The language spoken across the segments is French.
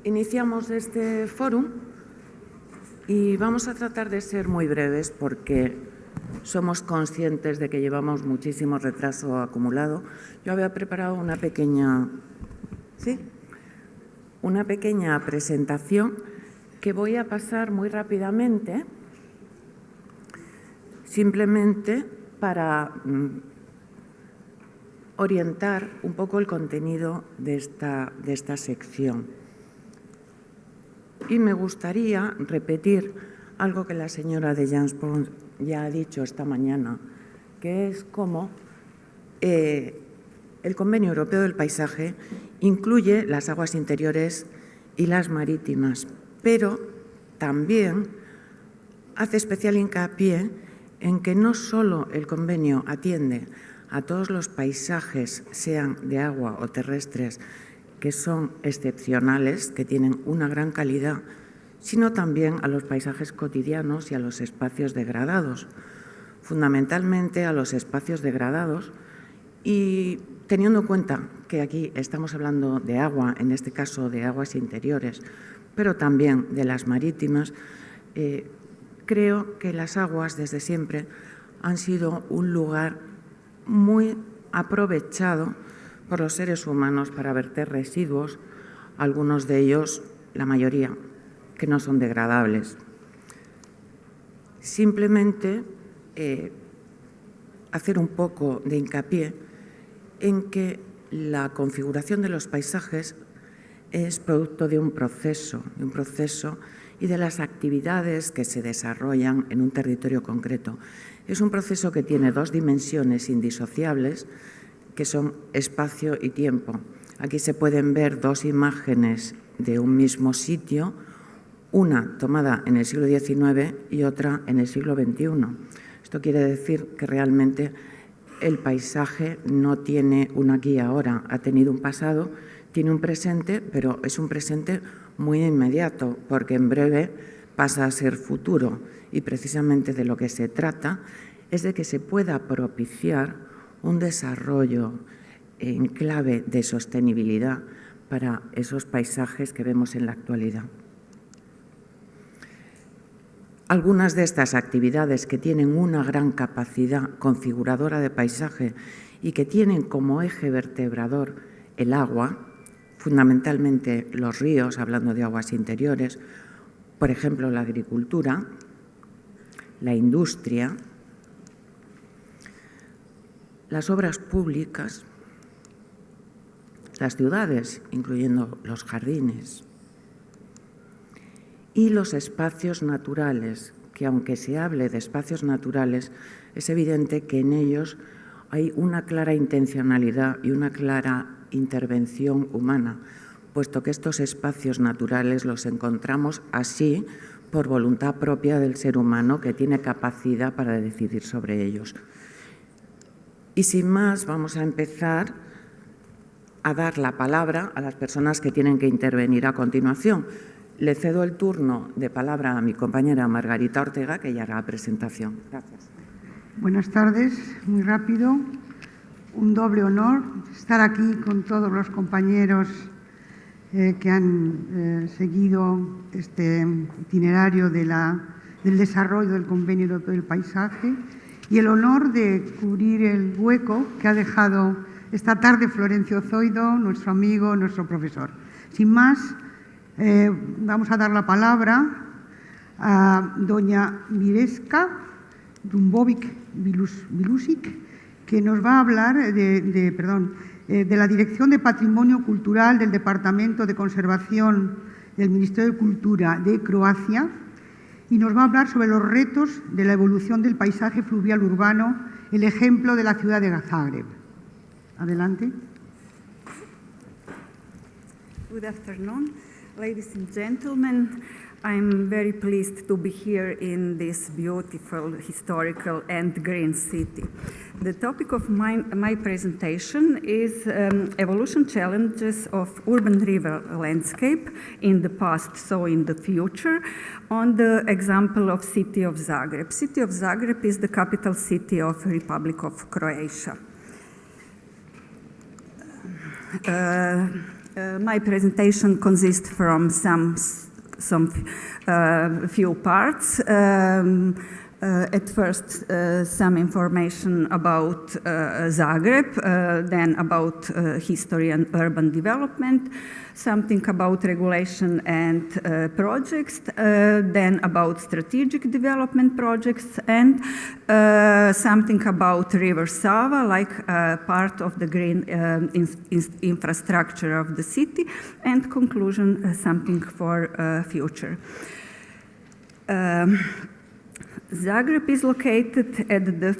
Iniciamos este fórum y vamos a tratar de ser muy breves porque somos conscientes de que llevamos muchísimo retraso acumulado. Yo había preparado una pequeña presentación que voy a pasar muy rápidamente, simplemente para orientar un poco el contenido de esta sección. Y me gustaría repetir algo que la señora de Janspont ya ha dicho esta mañana, que es cómo el Convenio Europeo del Paisaje incluye las aguas interiores y las marítimas, pero también hace especial hincapié en que no solo el convenio atiende a todos los paisajes, sean de agua o terrestres, que son excepcionales, que tienen una gran calidad, sino también a los paisajes cotidianos y a los espacios degradados, fundamentalmente a los espacios degradados, y teniendo en cuenta que aquí estamos hablando de agua, en este caso de aguas interiores, pero también de las marítimas, creo que las aguas desde siempre han sido un lugar muy aprovechado por los seres humanos para verter residuos, algunos de ellos, la mayoría, que no son degradables. Simplemente hacer un poco de hincapié en que la configuración de los paisajes es producto de un proceso y de las actividades que se desarrollan en un territorio concreto. Es un proceso que tiene dos dimensiones indisociables, que son espacio y tiempo. Aquí se pueden ver dos imágenes de un mismo sitio, una tomada en el siglo XIX y otra en el siglo XXI. Esto quiere decir que realmente el paisaje no tiene un aquí y ahora, ha tenido un pasado, tiene un presente, pero es un presente muy inmediato, porque en breve pasa a ser futuro. Y precisamente de lo que se trata es de que se pueda propiciar un desarrollo en clave de sostenibilidad para esos paisajes que vemos en la actualidad. Algunas de estas actividades que tienen una gran capacidad configuradora de paisaje y que tienen como eje vertebrador el agua, fundamentalmente los ríos, hablando de aguas interiores, por ejemplo, la agricultura, la industria, las obras públicas, las ciudades, incluyendo los jardines, y los espacios naturales, que aunque se hable de espacios naturales, es evidente que en ellos hay una clara intencionalidad y una clara intervención humana, puesto que estos espacios naturales los encontramos así por voluntad propia del ser humano, que tiene capacidad para decidir sobre ellos. Y sin más, vamos a empezar a dar la palabra a las personas que tienen que intervenir a continuación. Le cedo el turno de palabra a mi compañera Margarita Ortega, que ya hará la presentación. Gracias. Buenas tardes, muy rápido. Un doble honor estar aquí con todos los compañeros que han seguido este itinerario del desarrollo del Convenio Europeo del Paisaje y el honor de cubrir el hueco que ha dejado esta tarde Florencio Zoido, nuestro amigo, nuestro profesor. Sin más, vamos a dar la palabra a doña Mireska Dumbovic-Vilusic, que nos va a hablar de la Dirección de Patrimonio Cultural del Departamento de Conservación del Ministerio de Cultura de Croacia, y nos va a hablar sobre los retos de la evolución del paisaje fluvial urbano, el ejemplo de la ciudad de Zagreb. Adelante. Good afternoon, ladies and gentlemen. I'm very pleased to be here in this beautiful, historical and green city. The topic of my presentation is evolution challenges of urban river landscape in the past, so in the future, on the example of city of Zagreb. City of Zagreb is the capital city of Republic of Croatia. My presentation consists from some few parts. At first, some information about Zagreb, then about history and urban development, something about regulation and projects, then about strategic development projects, and something about River Sava, like part of the green infrastructure of the city, and conclusion, something for future. Zagreb is located at the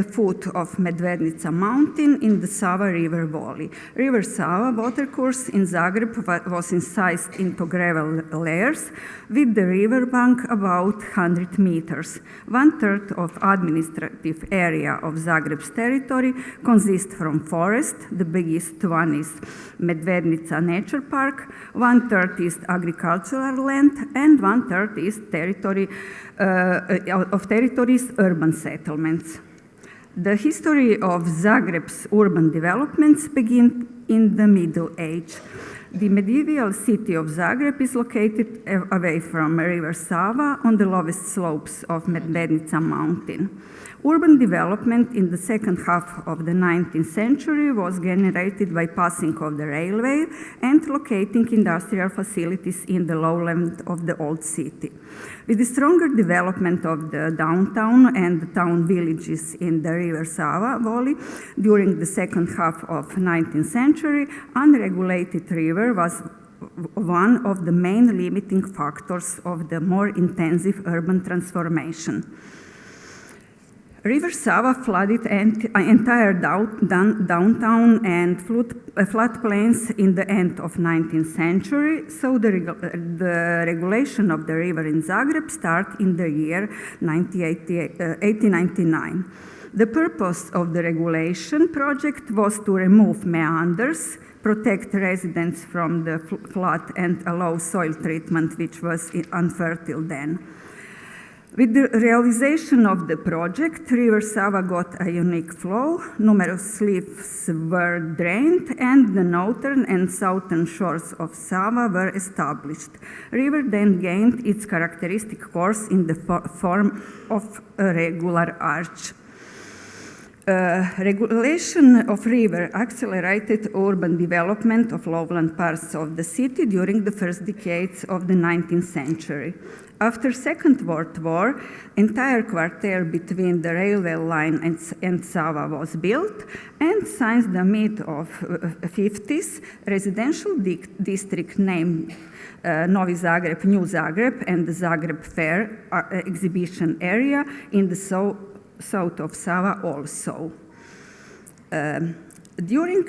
foot of Medvednica mountain in the Sava River valley. River Sava watercourse in Zagreb was incised into gravel layers with the river bank about 100 meters. 1/3 of administrative area of Zagreb's territory consists from forest. The biggest one is Medvednica Nature Park, 1/3 is agricultural land, and 1/3 is territory territories urban settlements. The history of Zagreb's urban developments begin in the Middle Age. The medieval city of Zagreb is located away from River Sava on the lowest slopes of Medvednica mountain. Urban development in the second half of the 19th century was generated by passing of the railway and locating industrial facilities in the lowland of the old city. With the stronger development of the downtown and the town villages in the River Sava valley during the second half of the 19th century, unregulated river was one of the main limiting factors of the more intensive urban transformation. River Sava flooded entire downtown and floodplains in the end of 19th century, so the regulation of the river in Zagreb started in the year 1899. The purpose of the regulation project was to remove meanders, protect residents from the flood, and allow soil treatment, which was unfertile then. With the realization of the project, River Sava got a unique flow, numerous leaves were drained, and the northern and southern shores of Sava were established. River then gained its characteristic course in the form of a regular arch. Regulation of river accelerated urban development of lowland parts of the city during the first decades of the 19th century. After Second World War, entire quarter between the railway line and Sava was built, and since the mid of 50s, residential district named Novi Zagreb, New Zagreb, and the Zagreb Fair exhibition area in the south of Sava also. During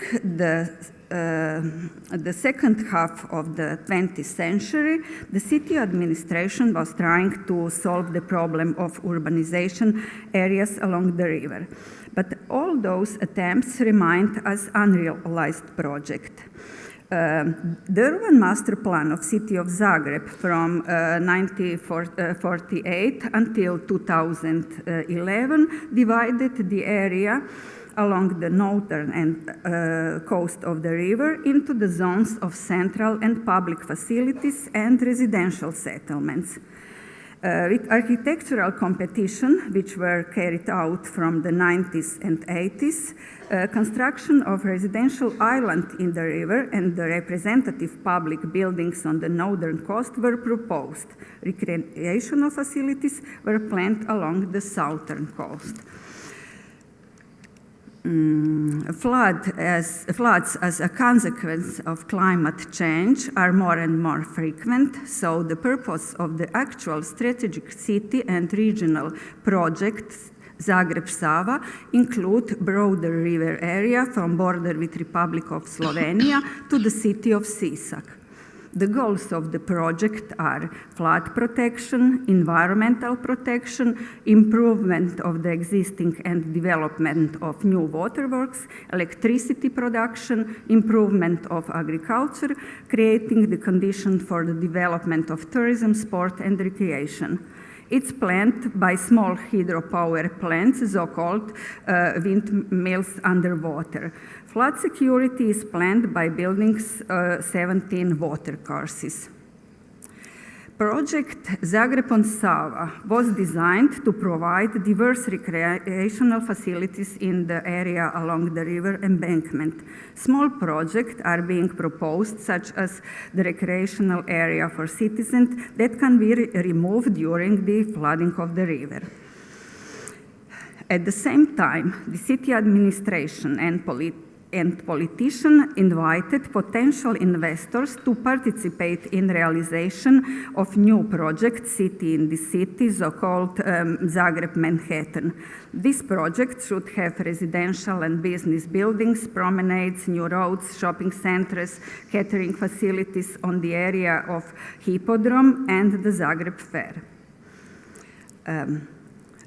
the second half of the 20th century, the city administration was trying to solve the problem of urbanization areas along the river. But all those attempts remained as unrealized projects. The urban master plan of city of Zagreb from 1948 until 2011 divided the area along the northern and coast of the river into the zones of central and public facilities and residential settlements. With architectural competition, which were carried out from the 90s and 80s, construction of residential island in the river and the representative public buildings on the northern coast were proposed. Recreational facilities were planned along the southern coast. Floods as a consequence of climate change are more and more frequent, so the purpose of the actual strategic city and regional projects Zagreb-Sava include broader river area from border with Republic of Slovenia to the city of Sisak. The goals of the project are flood protection, environmental protection, improvement of the existing and development of new waterworks, electricity production, improvement of agriculture, creating the condition for the development of tourism, sport, and recreation. It's planned by small hydropower plants, so-called windmills underwater. Flood security is planned by building 17 water courses. Project Zagreb on Sava was designed to provide diverse recreational facilities in the area along the river embankment. Small projects are being proposed, such as the recreational area for citizens that can be removed during the flooding of the river. At the same time, the city administration and politicians invited potential investors to participate in realization of new project City in the City, so-called Zagreb Manhattan. This project should have residential and business buildings, promenades, new roads, shopping centers, catering facilities on the area of Hippodrome and the Zagreb Fair.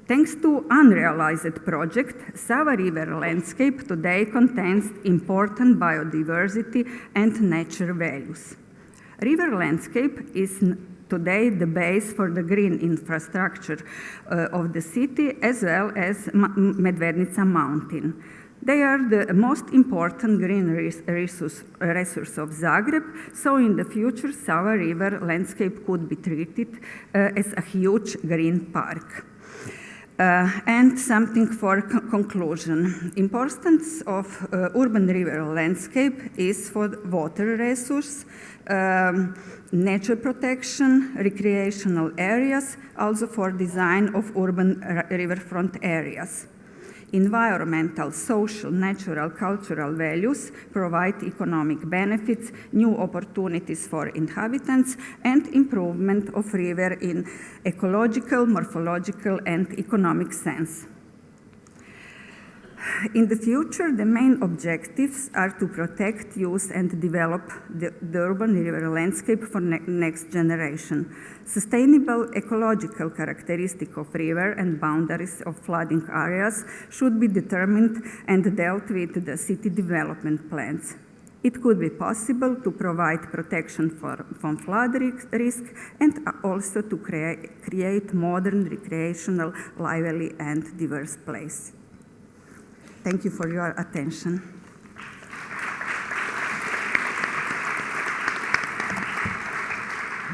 Thanks to unrealized project, Sava River landscape today contains important biodiversity and nature values. River landscape is today the base for the green infrastructure of the city, as well as Medvednica Mountain. They are the most important green resource of Zagreb, so in the future, Sava River landscape could be treated as a huge green park. And something for conclusion. Importance of urban river landscape is for water resource, nature protection, recreational areas, also for design of urban riverfront areas. Environmental, social, natural, cultural values provide economic benefits, new opportunities for inhabitants, and improvement of river in ecological, morphological, and economic sense. In the future, the main objectives are to protect, use, and develop the urban river landscape for next generation. Sustainable ecological characteristics of river and boundaries of flooding areas should be determined and dealt with the city development plans. It could be possible to provide protection from flood risk and also to create modern, recreational, lively, and diverse place. Thank you for your attention.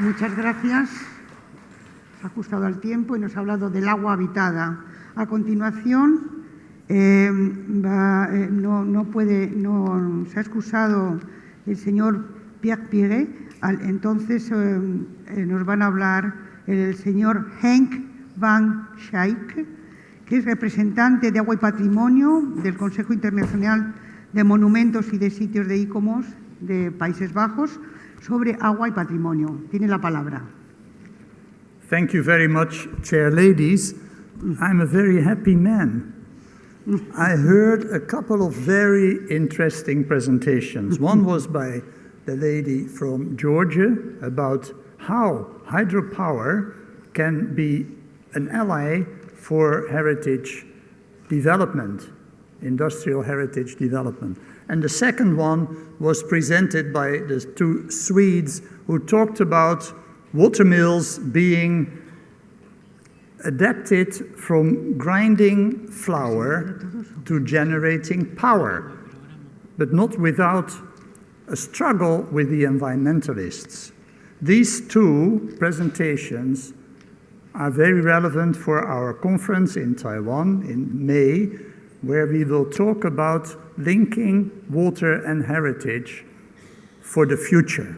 Muchas gracias. Se ha ajustado al tiempo y nos ha hablado del agua habitada. A continuación, no se ha excusado el señor Pierre Piret, entonces nos van a hablar el señor Henk van Schaik, que es representante de Agua y Patrimonio del Consejo Internacional de Monumentos y de Sitios de ICOMOS de Países Bajos, sobre agua y patrimonio. Tiene la palabra. Thank you very much, Chair Ladies. I'm a very happy man. I heard a couple of very interesting presentations. One was by the lady from Georgia about how hydropower can be an ally for heritage development, industrial heritage development. And the second one was presented by the two Swedes who talked about water mills being adapted from grinding flour to generating power, but not without a struggle with the environmentalists. These two presentations are very relevant for our conference in Taiwan in May, where we will talk about linking water and heritage for the future.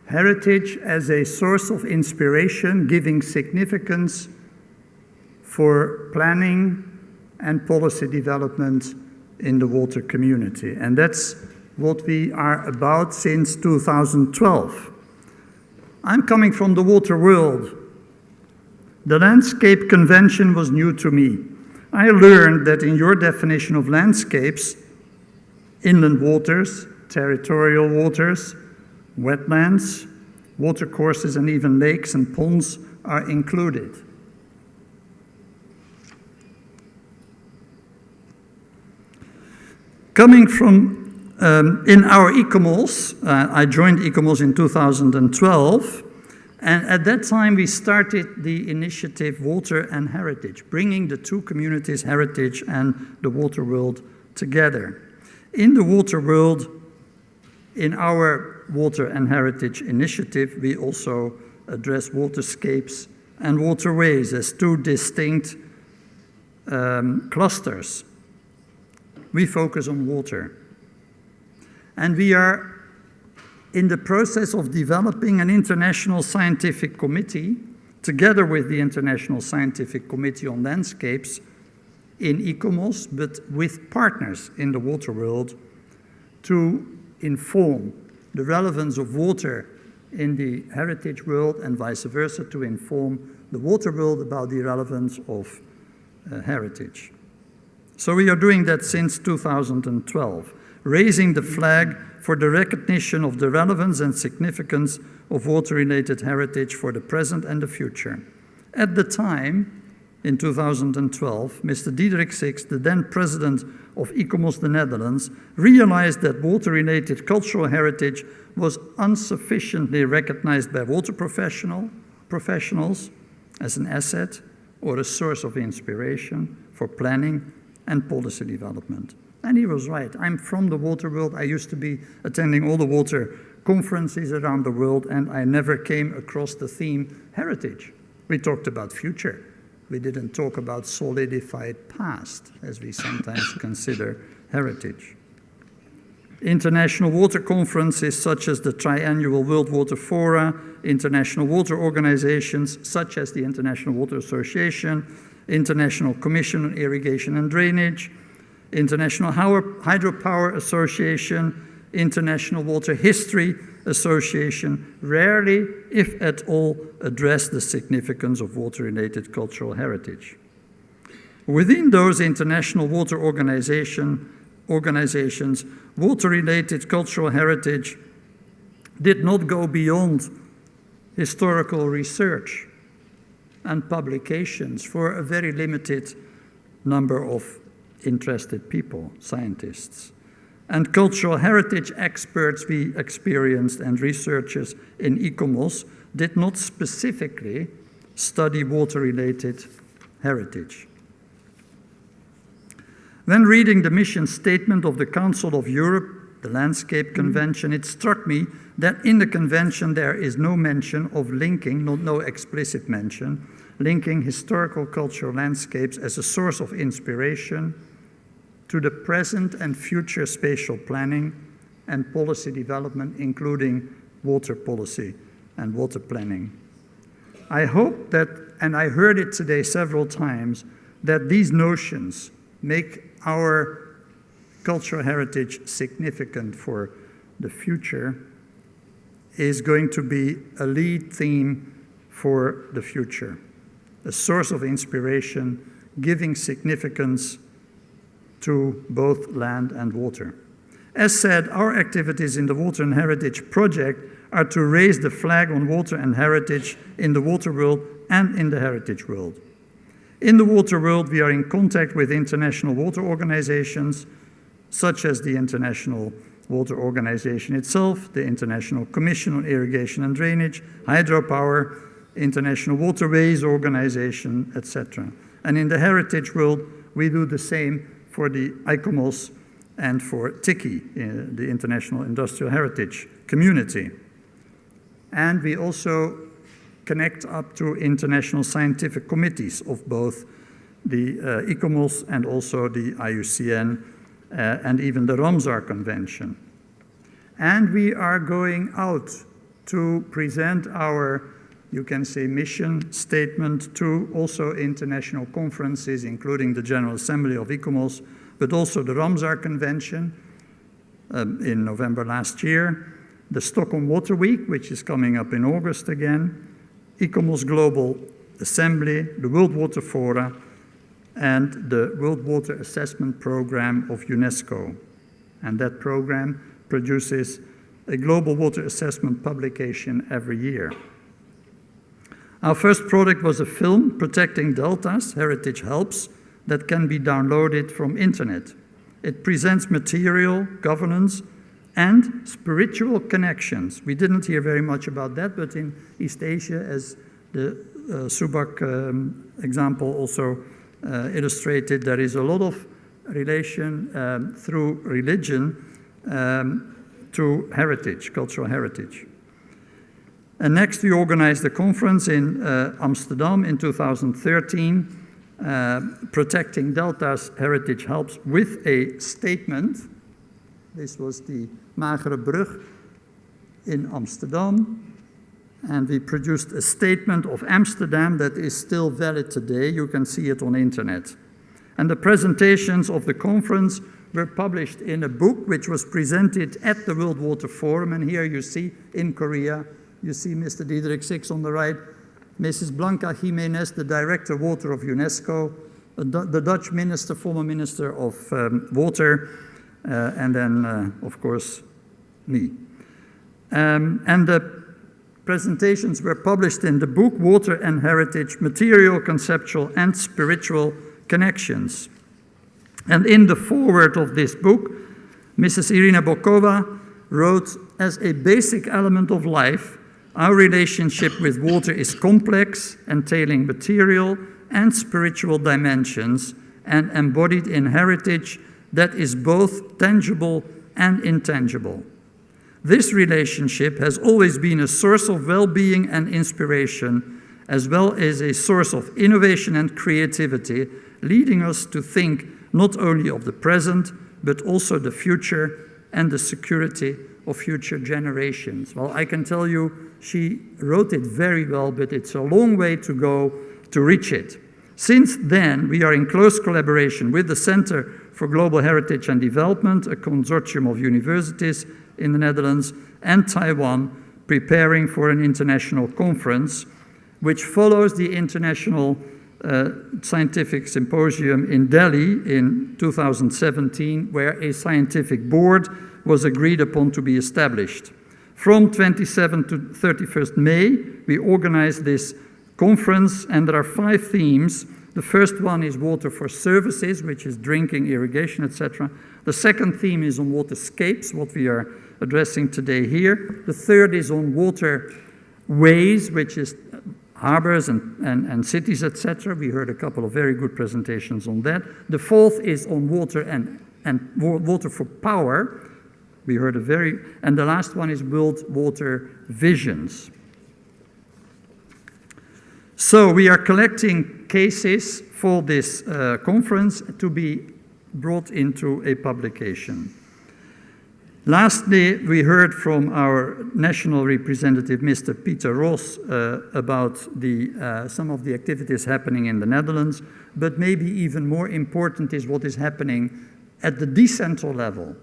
Heritage as a source of inspiration, giving significance for planning and policy development in the water community. And that's what we are about since 2012. I'm coming from the water world. The Landscape Convention was new to me. I learned that in your definition of landscapes, inland waters, territorial waters, wetlands, watercourses, and even lakes and ponds are included. Coming from in our ICOMOS, I joined ICOMOS in 2012, And at that time, we started the initiative Water and Heritage, bringing the two communities, heritage and the water world, together. In the water world, in our Water and Heritage initiative, we also address waterscapes and waterways as two distinct clusters. We focus on water. And we are in the process of developing an international scientific committee, together with the International Scientific Committee on Landscapes in ICOMOS, but with partners in the water world, to inform the relevance of water in the heritage world and vice versa, to inform the water world about the relevance of heritage. So we are doing that since 2012, raising the flag for the recognition of the relevance and significance of water-related heritage for the present and the future. At the time, in 2012, Mr. Diederik Sixt, the then president of ICOMOS the Netherlands, realized that water-related cultural heritage was insufficiently recognized by water professionals as an asset or a source of inspiration for planning and policy development. And he was right. I'm from the water world. I used to be attending all the water conferences around the world, and I never came across the theme heritage. We talked about future. We didn't talk about solidified past, as we sometimes consider heritage. International water conferences such as the Triannual World Water Fora, international water organizations such as the International Water Association, International Commission on Irrigation and Drainage, International Hydropower Association, International Water History Association rarely, if at all, address the significance of water-related cultural heritage. Within those international water organizations, water-related cultural heritage did not go beyond historical research and publications for a very limited number of interested people, scientists. And cultural heritage experts we experienced and researchers in ICOMOS did not specifically study water-related heritage. When reading the mission statement of the Council of Europe, the Landscape Convention, it struck me that in the convention there is no mention of linking, no explicit mention, linking historical cultural landscapes as a source of inspiration to the present and future spatial planning and policy development, including water policy and water planning. I hope that, and I heard it today several times, that these notions make our cultural heritage significant for the future is going to be a lead theme for the future, a source of inspiration, giving significance to both land and water. As said, our activities in the Water and Heritage Project are to raise the flag on water and heritage in the water world and in the heritage world. In the water world, we are in contact with international water organizations, such as the International Water Organization itself, the International Commission on Irrigation and Drainage, Hydropower, International Waterways Organization, etc. And in the heritage world, we do the same for the ICOMOS and for TICI, the International Industrial Heritage Community. And we also connect up to international scientific committees of both the ICOMOS and also the IUCN and even the Ramsar Convention. And we are going out to present our, you can say, mission statement to also international conferences, including the General Assembly of ICOMOS, but also the Ramsar Convention in November last year, the Stockholm Water Week, which is coming up in August again, ICOMOS Global Assembly, the World Water Fora, and the World Water Assessment Program of UNESCO. And that program produces a global water assessment publication every year. Our first product was a film, Protecting Deltas, Heritage Helps, that can be downloaded from internet. It presents material, governance, and spiritual connections. We didn't hear very much about that, but in East Asia, as the Subak example also illustrated, there is a lot of relation through religion to heritage, cultural heritage. And next, we organized a conference in Amsterdam in 2013, Protecting Delta's Heritage Helps, with a statement. This was the Magere Brug in Amsterdam. And we produced a statement of Amsterdam that is still valid today. You can see it on the internet. And the presentations of the conference were published in a book which was presented at the World Water Forum. And here you see, in Korea, you see Mr. Diederik Six on the right, Mrs. Blanca Jimenez, the Director of Water of UNESCO, the Dutch minister, former Minister of Water, and then, of course, me. And the presentations were published in the book Water and Heritage, Material, Conceptual and Spiritual Connections. And in the foreword of this book, Mrs. Irina Bokova wrote, as a basic element of life, our relationship with water is complex, entailing material and spiritual dimensions, and embodied in heritage that is both tangible and intangible. This relationship has always been a source of well-being and inspiration, as well as a source of innovation and creativity, leading us to think not only of the present, but also the future and the security of future generations. Well, I can tell you, she wrote it very well, but it's a long way to go to reach it. Since then, we are in close collaboration with the Center for Global Heritage and Development, a consortium of universities in the Netherlands and Taiwan, preparing for an international conference, which follows the International Scientific Symposium in Delhi in 2017, where a scientific board was agreed upon to be established. From 27 to 31st May, we organized this conference, and there are 5 themes. The first one is water for services, which is drinking, irrigation, etc. The second theme is on waterscapes, what we are addressing today here. The third is on waterways, which is harbors and cities, etc. We heard a couple of very good presentations on that. The fourth is on water and water for power. We heard and the last one is World Water Visions. So we are collecting cases for this conference to be brought into a publication. Lastly, we heard from our national representative, Mr. Pieter Ros, about some of the activities happening in the Netherlands, but maybe even more important is what is happening at the decentral level,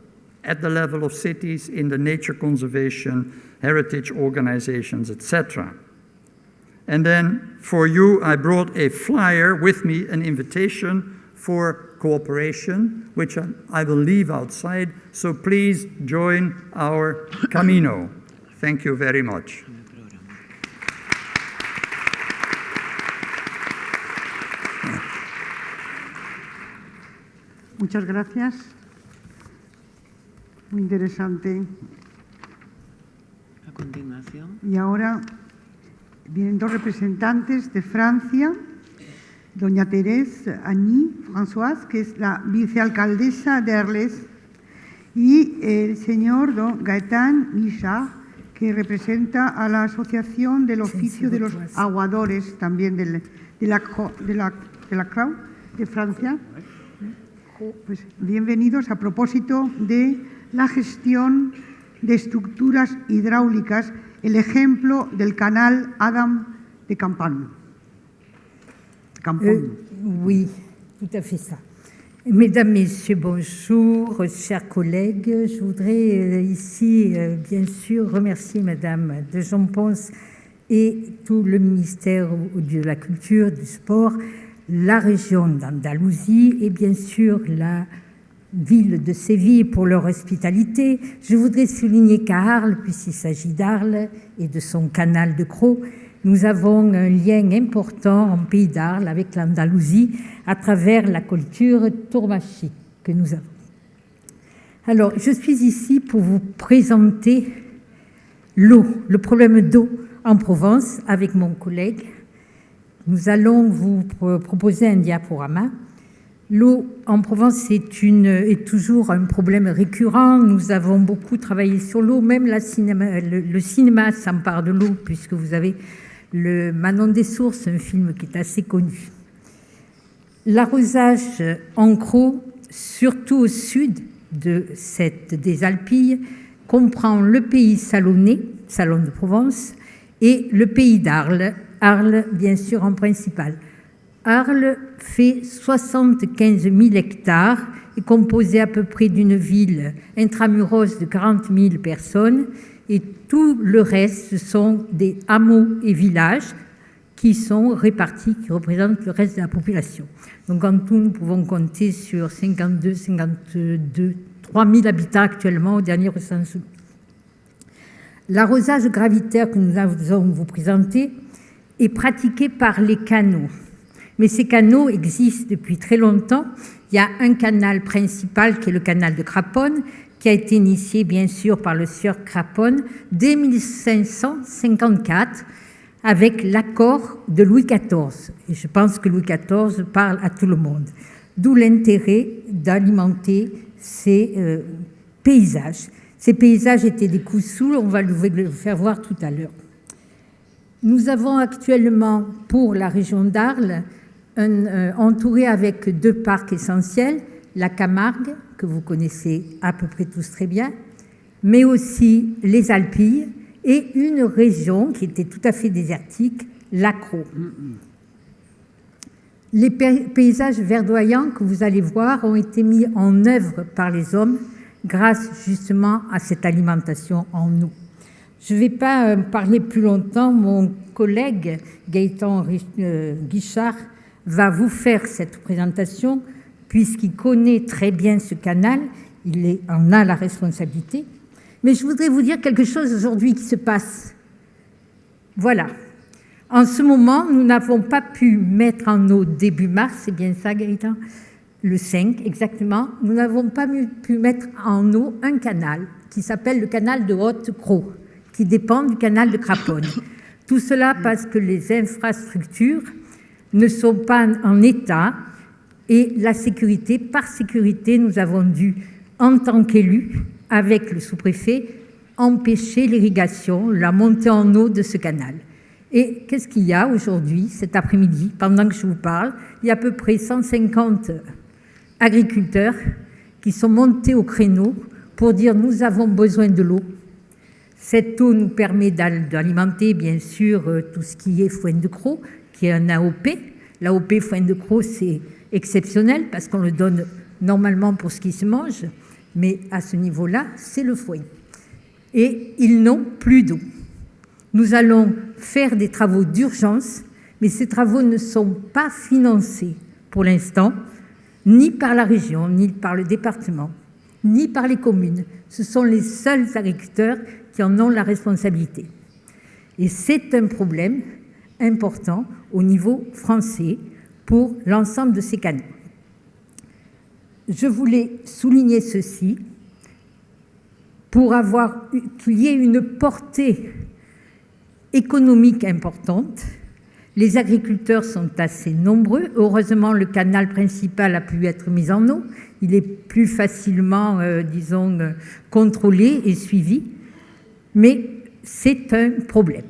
at the level of cities, in the nature conservation, heritage organizations, etc. And then for you, I brought a flyer with me, an invitation for cooperation, which I will leave outside. So please join our Camino. Thank you very much. Muchas gracias. Muy interesante. A continuación. Y ahora vienen 2 representantes de Francia, doña Thérèse Agny Françoise, que es la vicealcaldesa de Arles, y el señor don Gaëtan Guichard, que representa a la Asociación del Oficio de los Aguadores, también de la CRAU de Francia. Pues bienvenidos a propósito de la gestión de estructuras hidráulicas, el ejemplo del canal Adam de Campan. Oui, tout à fait ça. Mesdames, Messieurs, bonjour, chers collègues. Je voudrais ici, bien sûr, remercier Madame de Jompons et tout le ministère de la Culture, du Sport, la région d'Andalousie et bien sûr la ville de Séville pour leur hospitalité. Je voudrais souligner qu'à Arles, puisqu'il s'agit d'Arles et de son canal de Crau, nous avons un lien important en Pays d'Arles avec l'Andalousie à travers la culture tourmachique que nous avons. Alors, je suis ici pour vous présenter l'eau, le problème d'eau en Provence avec mon collègue. Nous allons vous proposer un diaporama. L'eau en Provence est toujours un problème récurrent. Nous avons beaucoup travaillé sur l'eau. Même le cinéma s'empare de l'eau, puisque vous avez le Manon des Sources, un film qui est assez connu. L'arrosage en creux, surtout au sud des Alpilles, comprend le pays salonnais, Salon de Provence, et le pays d'Arles, Arles bien sûr en principal. Arles fait 75 000 hectares, est composé à peu près d'une ville intramuros de 40 000 personnes, et tout le reste, ce sont des hameaux et villages qui sont répartis, qui représentent le reste de la population. Donc en tout, nous pouvons compter sur 52, 3 000 habitants actuellement au dernier recensement. L'arrosage gravitaire que nous allons vous présenter est pratiqué par les canaux. Mais ces canaux existent depuis très longtemps. Il y a un canal principal qui est le canal de Craponne, qui a été initié bien sûr par le sieur Craponne dès 1554 avec l'accord de Louis XIV. Et je pense que Louis XIV parle à tout le monde. D'où l'intérêt d'alimenter ces paysages. Ces paysages étaient des coups-sous, on va le faire voir tout à l'heure. Nous avons actuellement, pour la région d'Arles, entouré avec 2 parcs essentiels, la Camargue, que vous connaissez à peu près tous très bien, mais aussi les Alpilles et une région qui était tout à fait désertique, l'Accro. Les paysages verdoyants que vous allez voir ont été mis en œuvre par les hommes grâce justement à cette alimentation en eau. Je ne vais pas parler plus longtemps, mon collègue Gaëtan Guichard va vous faire cette présentation puisqu'il connaît très bien ce canal, il en a la responsabilité. Mais je voudrais vous dire quelque chose aujourd'hui qui se passe. Voilà. En ce moment, nous n'avons pas pu mettre en eau début mars, c'est bien ça Gaëtan ? Le 5 exactement, nous n'avons pas pu mettre en eau un canal qui s'appelle le canal de Haute-Crau, qui dépend du canal de Craponne. Tout cela parce que les infrastructures ne sont pas en état et la sécurité, par sécurité, nous avons dû, en tant qu'élus, avec le sous-préfet, empêcher l'irrigation, la montée en eau de ce canal. Et qu'est-ce qu'il y a aujourd'hui, cet après-midi, pendant que je vous parle ? Il y a à peu près 150 agriculteurs qui sont montés au créneau pour dire « nous avons besoin de l'eau ». Cette eau nous permet d'alimenter, bien sûr, tout ce qui est foin de Crau, qui est un AOP. L'AOP foin de Crau, c'est exceptionnel parce qu'on le donne normalement pour ce qui se mange, mais à ce niveau-là, c'est le foin. Et ils n'ont plus d'eau. Nous allons faire des travaux d'urgence, mais ces travaux ne sont pas financés pour l'instant, ni par la région, ni par le département, ni par les communes. Ce sont les seuls agriculteurs qui en ont la responsabilité. Et c'est un problème important au niveau français pour l'ensemble de ces canaux. Je voulais souligner ceci pour qu'il y ait une portée économique importante. Les agriculteurs sont assez nombreux. Heureusement, le canal principal a pu être mis en eau. Il est plus facilement, contrôlé et suivi. Mais c'est un problème.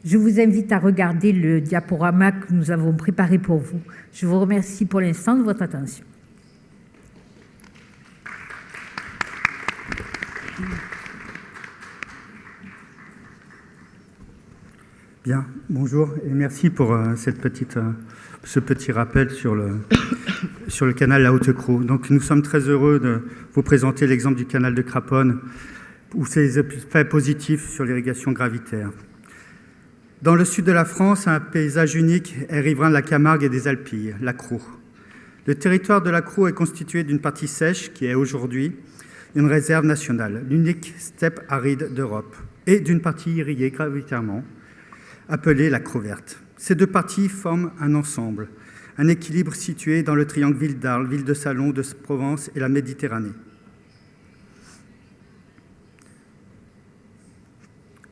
Je vous invite à regarder le diaporama que nous avons préparé pour vous. Je vous remercie pour l'instant de votre attention. Bien, bonjour et merci pour ce petit rappel sur le canal La Haute-Crau. Donc nous sommes très heureux de vous présenter l'exemple du canal de Craponne ou ses effets positifs sur l'irrigation gravitaire. Dans le sud de la France, un paysage unique est riverain de la Camargue et des Alpilles, l'Accro. Le territoire de l'Accro est constitué d'une partie sèche qui est aujourd'hui une réserve nationale, l'unique steppe aride d'Europe, et d'une partie irriguée gravitairement, appelée la Crau verte. Ces deux parties forment un ensemble, un équilibre situé dans le triangle ville d'Arles, ville de Salon, de Provence et la Méditerranée.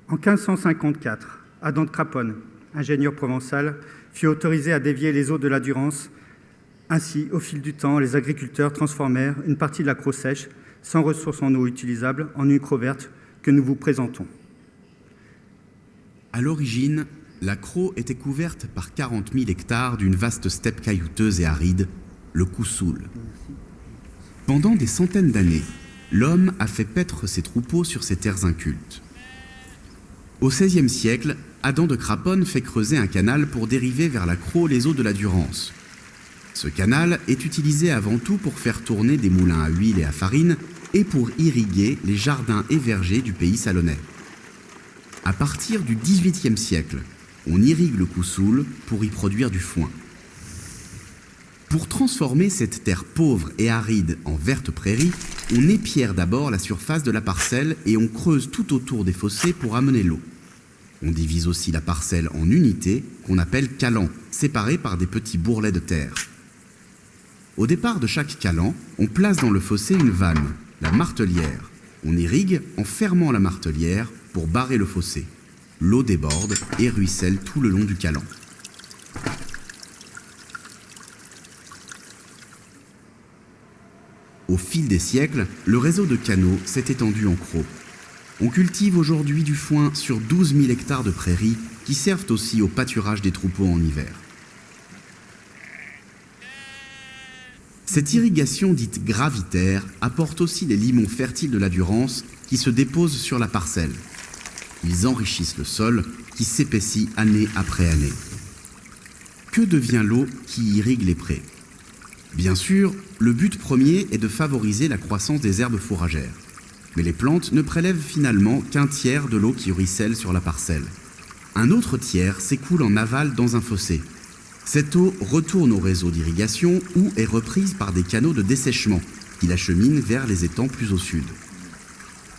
En 1554, Adam de Craponne, ingénieur provençal, fut autorisé à dévier les eaux de la Durance. Ainsi, au fil du temps, les agriculteurs transformèrent une partie de la Crau sèche, sans ressources en eau utilisables, en une Crau verte que nous vous présentons. À l'origine, la Crau était couverte par 40 000 hectares d'une vaste steppe caillouteuse et aride, le Koussoul. Pendant des centaines d'années, l'homme a fait paître ses troupeaux sur ces terres incultes. Au XVIe siècle, Adam de Craponne fait creuser un canal pour dériver vers la Crau les eaux de la Durance. Ce canal est utilisé avant tout pour faire tourner des moulins à huile et à farine et pour irriguer les jardins et vergers du pays salonnais. À partir du XVIIIe siècle, on irrigue le Koussoul pour y produire du foin. Pour transformer cette terre pauvre et aride en verte prairie, on épiaire d'abord la surface de la parcelle et on creuse tout autour des fossés pour amener l'eau. On divise aussi la parcelle en unités qu'on appelle calans, séparées par des petits bourrelets de terre. Au départ de chaque calan, on place dans le fossé une vanne, la martelière. On irrigue en fermant la martelière pour barrer le fossé. L'eau déborde et ruisselle tout le long du calan. Au fil des siècles, le réseau de canaux s'est étendu en Crau. On cultive aujourd'hui du foin sur 12 000 hectares de prairies qui servent aussi au pâturage des troupeaux en hiver. Cette irrigation dite gravitaire apporte aussi les limons fertiles de la Durance qui se déposent sur la parcelle. Ils enrichissent le sol qui s'épaissit année après année. Que devient l'eau qui irrigue les prés ? Bien sûr, le but premier est de favoriser la croissance des herbes fourragères. Mais les plantes ne prélèvent finalement qu'un tiers de l'eau qui ruisselle sur la parcelle. Un autre tiers s'écoule en aval dans un fossé. Cette eau retourne au réseau d'irrigation ou est reprise par des canaux de dessèchement qui l'acheminent vers les étangs plus au sud.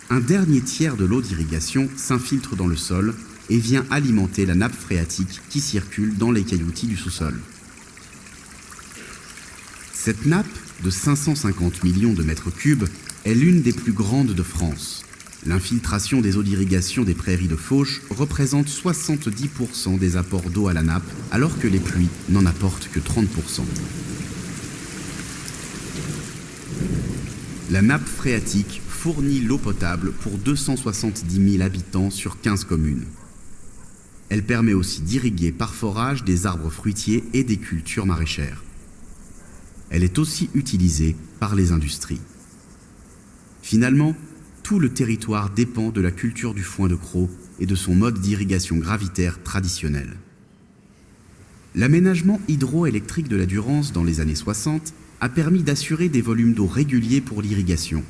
Un dernier tiers de l'eau d'irrigation s'infiltre dans le sol et vient alimenter la nappe phréatique qui circule dans les cailloutis du sous-sol. Cette nappe de 550 millions de mètres cubes est l'une des plus grandes de France. L'infiltration des eaux d'irrigation des prairies de Fauche représente 70% des apports d'eau à la nappe, alors que les pluies n'en apportent que 30%. La nappe phréatique fournit l'eau potable pour 270 000 habitants sur 15 communes. Elle permet aussi d'irriguer par forage des arbres fruitiers et des cultures maraîchères. Elle est aussi utilisée par les industries. Finalement, tout le territoire dépend de la culture du foin de Crau et de son mode d'irrigation gravitaire traditionnel. L'aménagement hydroélectrique de la Durance dans les années 60 a permis d'assurer des volumes d'eau réguliers pour l'irrigation.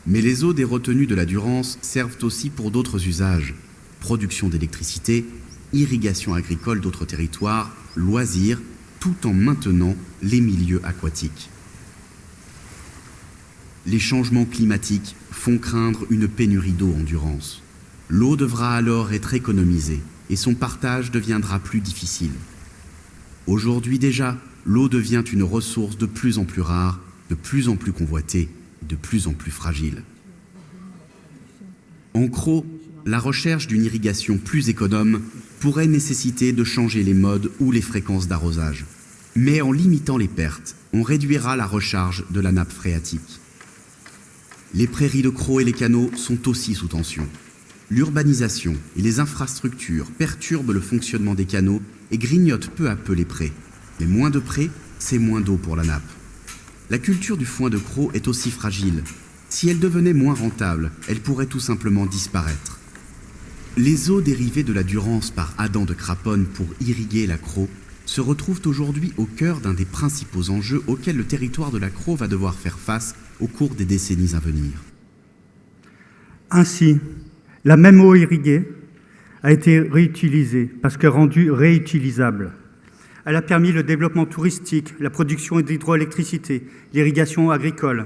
Mais les eaux des retenues de la Durance servent aussi pour d'autres usages, production d'électricité, irrigation agricole d'autres territoires, loisirs, tout en maintenant les milieux aquatiques. Les changements climatiques font craindre une pénurie d'eau en Durance. L'eau devra alors être économisée et son partage deviendra plus difficile. Aujourd'hui déjà, l'eau devient une ressource de plus en plus rare, de plus en plus convoitée, de plus en plus fragile. En Crau, la recherche d'une irrigation plus économe pourrait nécessiter de changer les modes ou les fréquences d'arrosage. Mais en limitant les pertes, on réduira la recharge de la nappe phréatique. Les prairies de Crau et les canaux sont aussi sous tension. L'urbanisation et les infrastructures perturbent le fonctionnement des canaux et grignotent peu à peu les prés. Mais moins de prés, c'est moins d'eau pour la nappe. La culture du foin de Crau est aussi fragile. Si elle devenait moins rentable, elle pourrait tout simplement disparaître. Les eaux dérivées de la Durance par Adam de Craponne pour irriguer la Crau se retrouvent aujourd'hui au cœur d'un des principaux enjeux auxquels le territoire de la Crau va devoir faire face au cours des décennies à venir. Ainsi, la même eau irriguée a été réutilisée parce que rendue réutilisable. Elle a permis le développement touristique, la production d'hydroélectricité, l'irrigation agricole,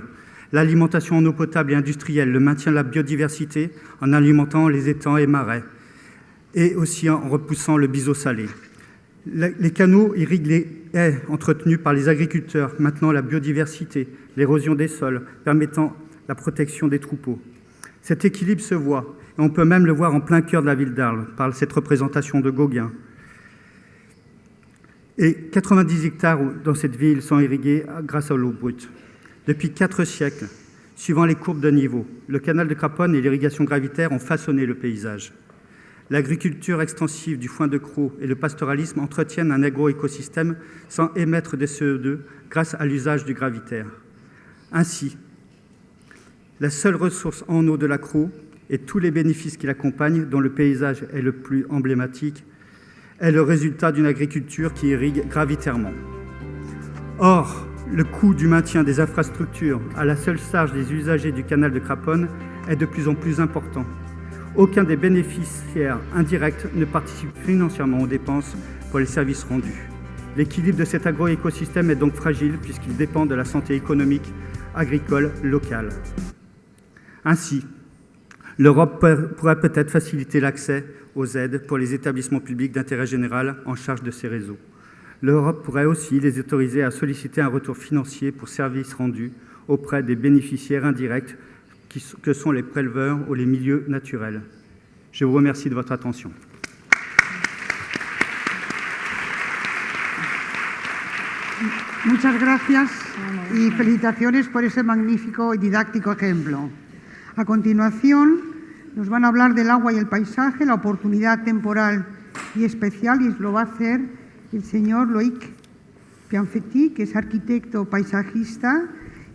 l'alimentation en eau potable et industrielle, le maintien de la biodiversité en alimentant les étangs et marais, et aussi en repoussant le biseau salé. Les canaux irriguent les haies entretenues par les agriculteurs, maintenant la biodiversité, l'érosion des sols, permettant la protection des troupeaux. Cet équilibre se voit On peut même le voir en plein cœur de la ville d'Arles, par cette représentation de Gauguin. Et 90 hectares dans cette ville sont irrigués grâce à l'eau brute. Depuis 4 siècles, suivant les courbes de niveau, le canal de Craponne et l'irrigation gravitaire ont façonné le paysage. L'agriculture extensive du foin de Crau et le pastoralisme entretiennent un agroécosystème sans émettre de CO2 grâce à l'usage du gravitaire. Ainsi, la seule ressource en eau de la Crau et tous les bénéfices qui l'accompagnent, dont le paysage est le plus emblématique, est le résultat d'une agriculture qui irrigue gravitairement. Or, le coût du maintien des infrastructures à la seule charge des usagers du canal de Craponne est de plus en plus important. Aucun des bénéficiaires indirects ne participe financièrement aux dépenses pour les services rendus. L'équilibre de cet agroécosystème est donc fragile puisqu'il dépend de la santé économique agricole locale. Ainsi, l'Europe pourrait peut-être faciliter l'accès aux aides pour les établissements publics d'intérêt général en charge de ces réseaux. L'Europe pourrait aussi les autoriser à solliciter un retour financier pour services rendus auprès des bénéficiaires indirects que sont les préleveurs ou les milieux naturels. Je vous remercie de votre attention. Muchas gracias y felicitaciones por ese magnífico y didáctico ejemplo. A continuación, nos van a hablar del agua y el paisaje, la oportunidad temporal y especial, y lo va a hacer el señor Loïc Pianfetti, que es arquitecto paisajista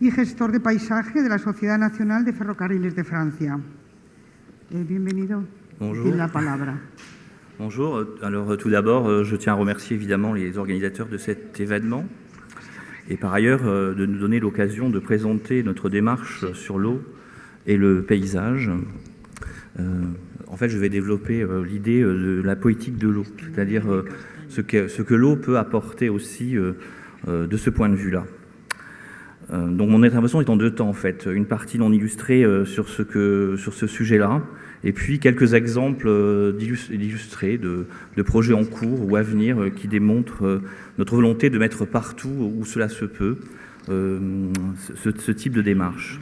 y gestor de paisaje de la Sociedad Nacional de Ferrocarriles de Francia. Bienvenido. Bonjour. Tiene la palabra. Bonjour. Alors tout d'abord, je tiens à remercier évidemment les organisateurs de cet événement et par ailleurs de nous donner l'occasion de présenter notre démarche sur l'eau et le paysage. En fait, je vais développer l'idée de la poétique de l'eau, c'est-à-dire ce que l'eau peut apporter aussi de ce point de vue-là. Donc mon intervention est en 2 temps en fait, une partie non illustrée sur ce sujet-là, et puis quelques exemples illustrés de projets en cours ou à venir qui démontrent notre volonté de mettre partout où cela se peut ce type de démarche.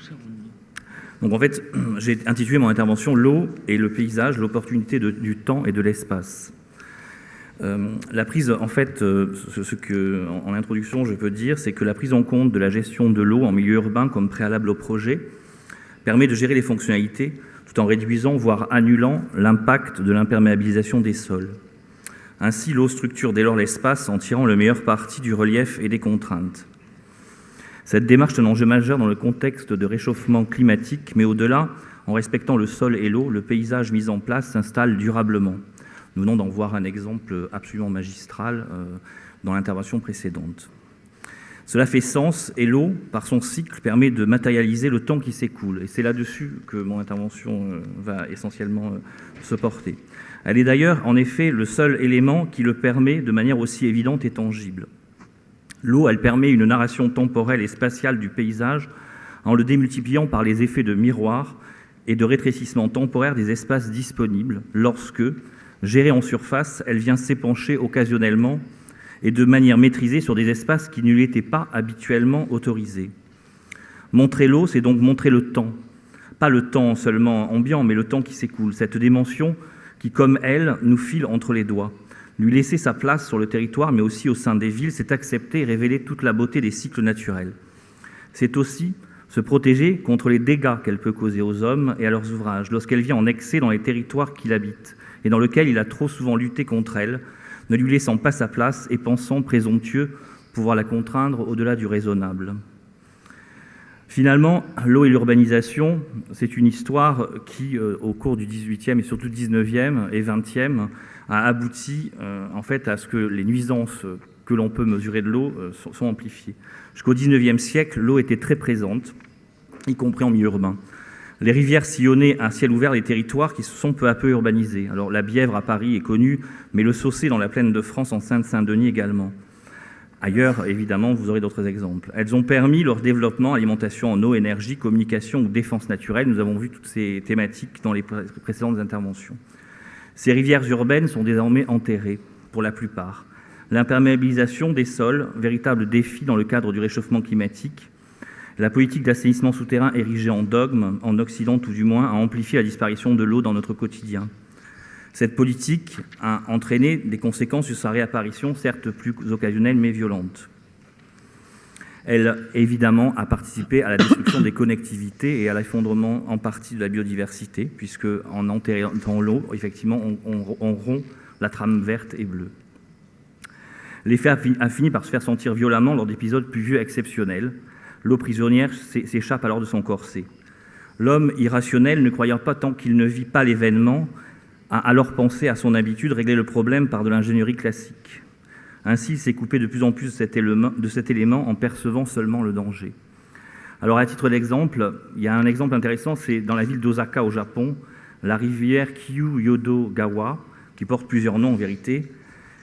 Donc en fait, j'ai intitulé mon intervention « L'eau et le paysage, l'opportunité du temps et de l'espace ». La prise, en fait, en introduction je peux dire, c'est que la prise en compte de la gestion de l'eau en milieu urbain comme préalable au projet permet de gérer les fonctionnalités tout en réduisant, voire annulant, l'impact de l'imperméabilisation des sols. Ainsi, l'eau structure dès lors l'espace en tirant le meilleur parti du relief et des contraintes. Cette démarche est un enjeu majeur dans le contexte de réchauffement climatique, mais au-delà, en respectant le sol et l'eau, le paysage mis en place s'installe durablement. Nous venons d'en voir un exemple absolument magistral dans l'intervention précédente. Cela fait sens et l'eau, par son cycle, permet de matérialiser le temps qui s'écoule. Et c'est là-dessus que mon intervention va essentiellement se porter. Elle est d'ailleurs, en effet, le seul élément qui le permet de manière aussi évidente et tangible. L'eau, elle permet une narration temporelle et spatiale du paysage en le démultipliant par les effets de miroir et de rétrécissement temporaire des espaces disponibles lorsque, gérée en surface, elle vient s'épancher occasionnellement et de manière maîtrisée sur des espaces qui ne lui étaient pas habituellement autorisés. Montrer l'eau, c'est donc montrer le temps. Pas le temps seulement ambiant, mais le temps qui s'écoule. Cette dimension qui, comme elle, nous file entre les doigts. Lui laisser sa place sur le territoire, mais aussi au sein des villes, c'est accepter et révéler toute la beauté des cycles naturels. C'est aussi se protéger contre les dégâts qu'elle peut causer aux hommes et à leurs ouvrages, lorsqu'elle vient en excès dans les territoires qu'il habite, et dans lesquels il a trop souvent lutté contre elle, ne lui laissant pas sa place et pensant présomptueux pouvoir la contraindre au-delà du raisonnable. Finalement, l'eau et l'urbanisation, c'est une histoire qui, au cours du XVIIIe et surtout du XIXe et XXe, a abouti en fait à ce que les nuisances que l'on peut mesurer de l'eau sont amplifiées. Jusqu'au XIXe siècle, l'eau était très présente, y compris en milieu urbain. Les rivières sillonnaient à ciel ouvert les territoires qui se sont peu à peu urbanisés. Alors la Bièvre à Paris est connue, mais le Saussé dans la plaine de France en Seine-Saint-Denis également. Ailleurs, évidemment, vous aurez d'autres exemples. Elles ont permis leur développement, alimentation en eau, énergie, communication ou défense naturelle. Nous avons vu toutes ces thématiques dans les précédentes interventions. Ces rivières urbaines sont désormais enterrées, pour la plupart. L'imperméabilisation des sols, véritable défi dans le cadre du réchauffement climatique, La politique d'assainissement souterrain érigée en dogme, en Occident tout du moins, a amplifié la disparition de l'eau dans notre quotidien. Cette politique a entraîné des conséquences sur sa réapparition, certes plus occasionnelles mais violentes. Elle, évidemment, a participé à la destruction des connectivités et à l'effondrement en partie de la biodiversité, puisque en enterrant l'eau, effectivement, on rompt la trame verte et bleue. L'effet a fini par se faire sentir violemment lors d'épisodes pluvieux exceptionnels. L'eau prisonnière s'échappe alors de son corset. L'homme irrationnel, ne croyant pas tant qu'il ne vit pas l'événement, a alors pensé à son habitude régler le problème par de l'ingénierie classique. Ainsi, il s'est coupé de plus en plus de cet élément en percevant seulement le danger. Alors, à titre d'exemple, il y a un exemple intéressant, c'est dans la ville d'Osaka au Japon, la rivière Kyu-Yodo-gawa, qui porte plusieurs noms en vérité,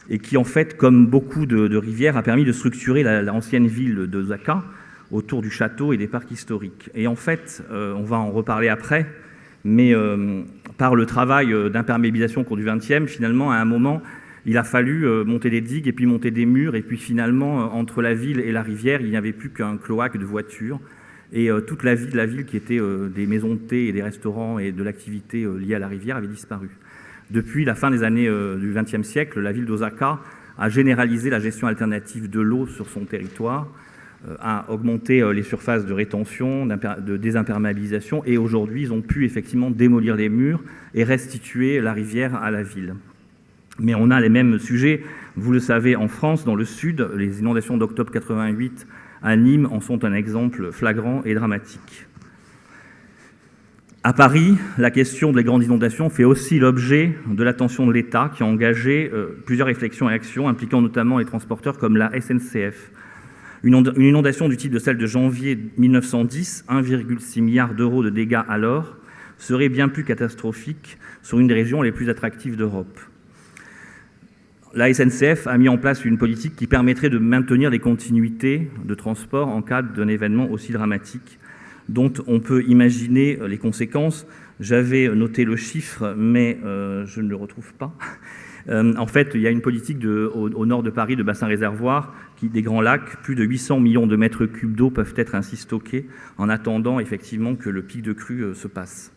et qui en fait, comme beaucoup de rivières, a permis de structurer l'ancienne ville d'Osaka autour du château et des parcs historiques. Et en fait, on va en reparler après, mais par le travail d'imperméabilisation au cours du XXe, finalement, à un moment, il a fallu monter des digues et puis monter des murs, et puis finalement, entre la ville et la rivière, il n'y avait plus qu'un cloaque de voitures, et toute la vie de la ville, qui était des maisons de thé et des restaurants et de l'activité liée à la rivière, avait disparu. Depuis la fin des années du XXe siècle, la ville d'Osaka a généralisé la gestion alternative de l'eau sur son territoire, a augmenté les surfaces de rétention, de désimperméabilisation, et aujourd'hui, ils ont pu effectivement démolir les murs et restituer la rivière à la ville. Mais on a les mêmes sujets, vous le savez, en France, dans le sud, les inondations d'octobre 88 à Nîmes en sont un exemple flagrant et dramatique. À Paris, la question des grandes inondations fait aussi l'objet de l'attention de l'État qui a engagé plusieurs réflexions et actions impliquant notamment les transporteurs comme la SNCF. Une inondation du type de celle de janvier 1910, 1,6 milliard d'euros de dégâts alors, serait bien plus catastrophique sur une des régions les plus attractives d'Europe. La SNCF a mis en place une politique qui permettrait de maintenir les continuités de transport en cas d'un événement aussi dramatique, dont on peut imaginer les conséquences. J'avais noté le chiffre, mais je ne le retrouve pas. En fait, il y a une politique au nord de Paris de bassin réservoir, des Grands Lacs. Plus de 800 millions de mètres cubes d'eau peuvent être ainsi stockés en attendant effectivement que le pic de crue se passe.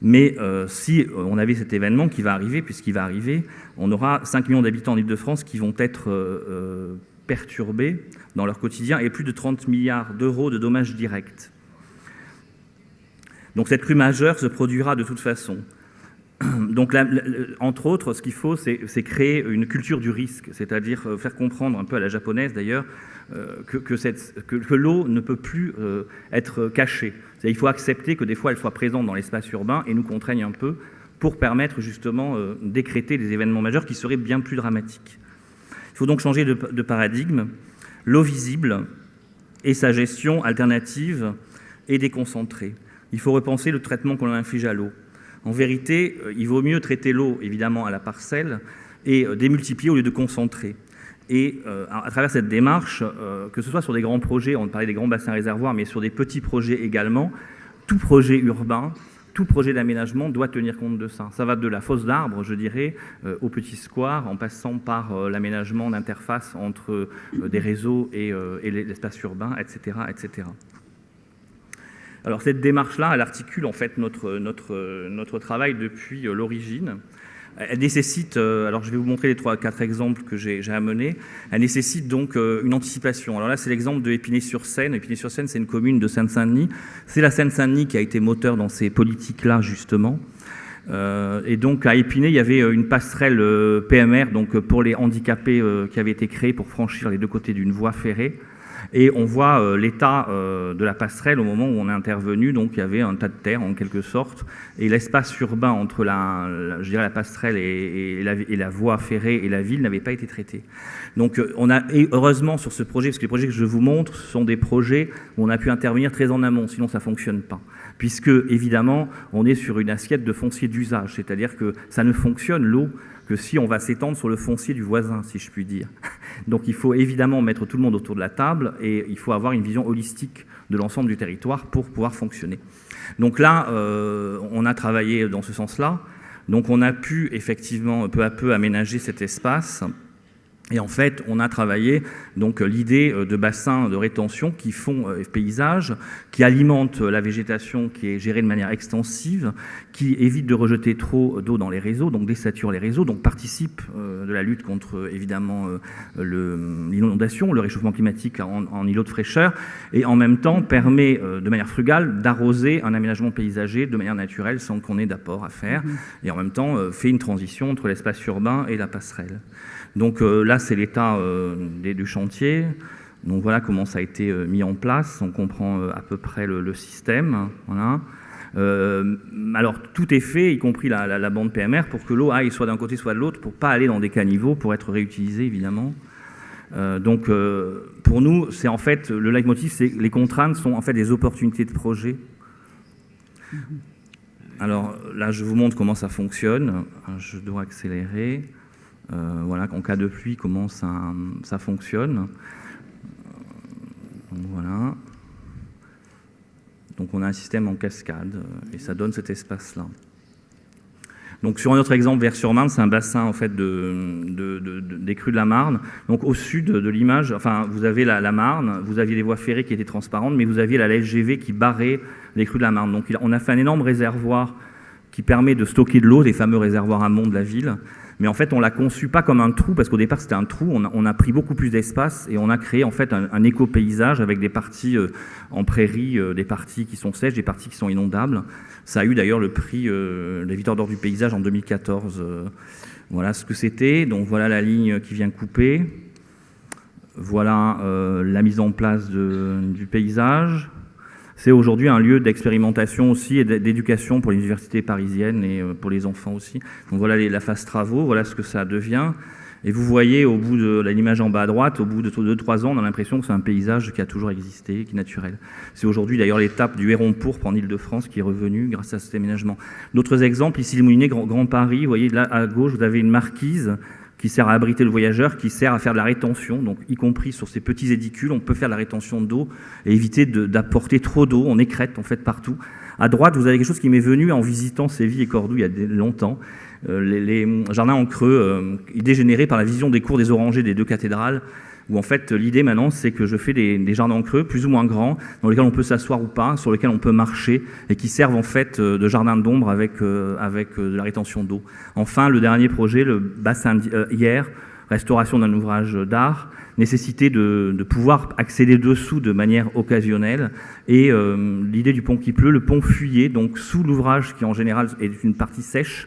Mais si on avait cet événement qui va arriver, puisqu'il va arriver, on aura 5 millions d'habitants en Île-de-France qui vont être perturbés dans leur quotidien et plus de 30 milliards d'euros de dommages directs. Donc cette crue majeure se produira de toute façon. Donc, là, entre autres, ce qu'il faut, c'est créer une culture du risque, c'est-à-dire faire comprendre un peu à la japonaise d'ailleurs que l'eau ne peut plus être cachée. Il faut accepter que des fois elle soit présente dans l'espace urbain et nous contraigne un peu pour permettre justement décréter des événements majeurs qui seraient bien plus dramatiques. Il faut donc changer de paradigme. L'eau visible et sa gestion alternative et déconcentrée. Il faut repenser le traitement qu'on inflige à l'eau. En vérité, il vaut mieux traiter l'eau, évidemment, à la parcelle et démultiplier au lieu de concentrer. Et à travers cette démarche, que ce soit sur des grands projets, on parlait des grands bassins réservoirs, mais sur des petits projets également, tout projet urbain, tout projet d'aménagement doit tenir compte de ça. Ça va de la fosse d'arbres, je dirais, au petit square, en passant par l'aménagement d'interfaces entre des réseaux et l'espace urbain, etc., etc. Alors cette démarche-là, elle articule en fait notre travail depuis l'origine. Elle nécessite, alors je vais vous montrer les 3-4 exemples que j'ai amenés, elle nécessite donc une anticipation. Alors là, c'est l'exemple de Épinay-sur-Seine. Épinay-sur-Seine, c'est une commune de Seine-Saint-Denis. C'est la Seine-Saint-Denis qui a été moteur dans ces politiques-là, justement. Et donc à Épinay, il y avait une passerelle PMR donc pour les handicapés qui avait été créée pour franchir les deux côtés d'une voie ferrée. Et on voit l'état de la passerelle au moment où on est intervenu. Donc il y avait un tas de terre en quelque sorte. Et l'espace urbain entre je dirais la passerelle et la voie ferrée et la ville n'avait pas été traité. Donc on a, et heureusement sur ce projet, parce que les projets que je vous montre ce sont des projets où on a pu intervenir très en amont, sinon ça ne fonctionne pas. Puisque évidemment on est sur une assiette de foncier d'usage, c'est-à-dire que ça ne fonctionne l'eau que si on va s'étendre sur le foncier du voisin, si je puis dire. Donc il faut évidemment mettre tout le monde autour de la table et il faut avoir une vision holistique de l'ensemble du territoire pour pouvoir fonctionner. Donc là, on a travaillé dans ce sens-là. Donc on a pu effectivement peu à peu aménager cet espace Et en fait, on a travaillé donc l'idée de bassins de rétention qui font paysage, qui alimentent la végétation qui est gérée de manière extensive, qui évite de rejeter trop d'eau dans les réseaux, donc désature les réseaux, donc participe de la lutte contre évidemment l'inondation, le réchauffement climatique en îlots de fraîcheur, et en même temps permet de manière frugale d'arroser un aménagement paysager de manière naturelle sans qu'on ait d'apport à faire, et en même temps fait une transition entre l'espace urbain et la passerelle. Donc là, c'est l'état du chantier. Donc voilà comment ça a été mis en place. On comprend à peu près le système. Voilà. Alors tout est fait, y compris la bande PMR, pour que l'eau aille soit d'un côté, soit de l'autre, pour ne pas aller dans des caniveaux, pour être réutilisée évidemment. Donc pour nous, c'est en fait le leitmotiv, c'est que les contraintes sont en fait des opportunités de projet. Alors là, je vous montre comment ça fonctionne. Je dois accélérer. Voilà, en cas de pluie, comment ça fonctionne. Donc, voilà. Donc on a un système en cascade et ça donne cet espace-là. Donc sur un autre exemple, Vers-sur-Marne, c'est un bassin en fait des crues de la Marne. Donc au sud de l'image, enfin vous avez la Marne, vous aviez les voies ferrées qui étaient transparentes, mais vous aviez la LGV qui barrait les crues de la Marne. Donc on a fait un énorme réservoir qui permet de stocker de l'eau, les fameux réservoirs amont de la ville. Mais en fait, on l'a conçu pas comme un trou, parce qu'au départ, c'était un trou. On a pris beaucoup plus d'espace et on a créé en fait un éco-paysage avec des parties en prairie, des parties qui sont sèches, des parties qui sont inondables. Ça a eu d'ailleurs le prix des Victoires d'or du paysage en 2014. Voilà ce que c'était. Donc voilà la ligne qui vient couper. Voilà la mise en place du paysage. C'est aujourd'hui un lieu d'expérimentation aussi et d'éducation pour les universités parisiennes et pour les enfants aussi. Donc voilà la phase travaux, voilà ce que ça devient. Et vous voyez au bout de l'image en bas à droite, au bout de 2-3 ans, on a l'impression que c'est un paysage qui a toujours existé, qui est naturel. C'est aujourd'hui d'ailleurs l'étape du Héron pourpre en Île-de-France qui est revenue grâce à cet aménagement. D'autres exemples, ici le Moulinet, Grand Paris, vous voyez là à gauche, vous avez une marquise qui sert à abriter le voyageur, qui sert à faire de la rétention, donc y compris sur ces petits édicules, on peut faire de la rétention d'eau et éviter d'apporter trop d'eau, on écrète en fait partout. À droite, vous avez quelque chose qui m'est venu en visitant Séville et Cordoue il y a longtemps, les jardins en creux, dégénérés par la vision des cours des orangers des deux cathédrales, où en fait l'idée maintenant c'est que je fais des jardins en creux plus ou moins grands, dans lesquels on peut s'asseoir ou pas, sur lesquels on peut marcher, et qui servent en fait de jardin d'ombre avec de la rétention d'eau. Enfin, le dernier projet, le bassin hier, restauration d'un ouvrage d'art, nécessité de pouvoir accéder dessous de manière occasionnelle, et l'idée du pont qui pleut, le pont Fuyé, donc sous l'ouvrage qui en général est une partie sèche,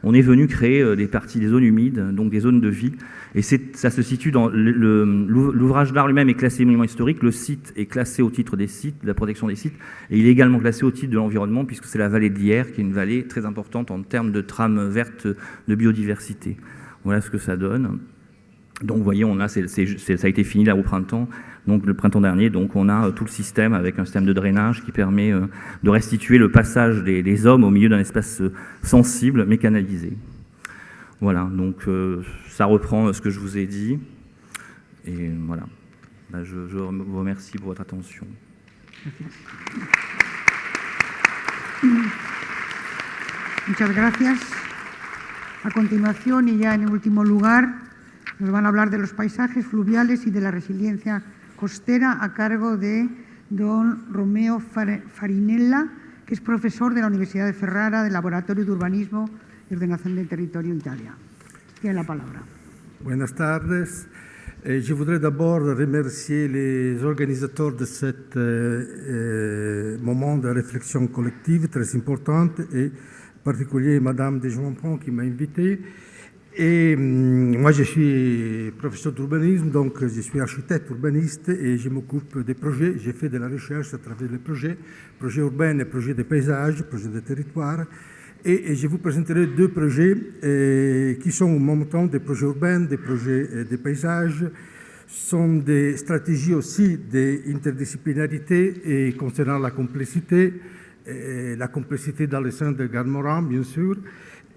on est venu créer des zones humides, donc des zones de vie. Et ça se situe dans l'ouvrage d'art lui-même est classé monument historique, le site est classé au titre des sites, de la protection des sites, et il est également classé au titre de l'environnement, puisque c'est la vallée de l'Yerres, qui est une vallée très importante en termes de trame verte de biodiversité. Voilà ce que ça donne. Donc vous voyez, ça a été fini là au printemps, donc le printemps dernier, donc on a tout le système avec un système de drainage qui permet de restituer le passage des hommes au milieu d'un espace sensible mais canalisé. Voilà, donc ça reprend ce que je vous ai dit, et voilà. Je vous remercie pour votre attention. Muchas gracias. A continuación, y ya en último lugar, nos van a hablar de los paisajes fluviales y de la resiliencia costera a cargo de don Romeo Farinella, que es profesor de la Universidad de Ferrara del Laboratorio de Urbanismo y Ordenación del Territorio Italia. Tiene la palabra. Buenas tardes. Je voudrais d'abord remercier les organisateurs de cet moment de réflexion collective très importante, et en particulier Madame de Jompon qui m'a invité. Et moi, je suis professeur d'urbanisme, donc je suis architecte urbaniste et je m'occupe des projets. J'ai fait de la recherche à travers les projets urbains et projets de paysage, projets de territoire. Et je vous présenterai deux projets qui sont en même temps des projets urbains, des projets de paysage. Sont des stratégies aussi d'interdisciplinarité et concernant la complexité dans le sein de Garmorin, bien sûr,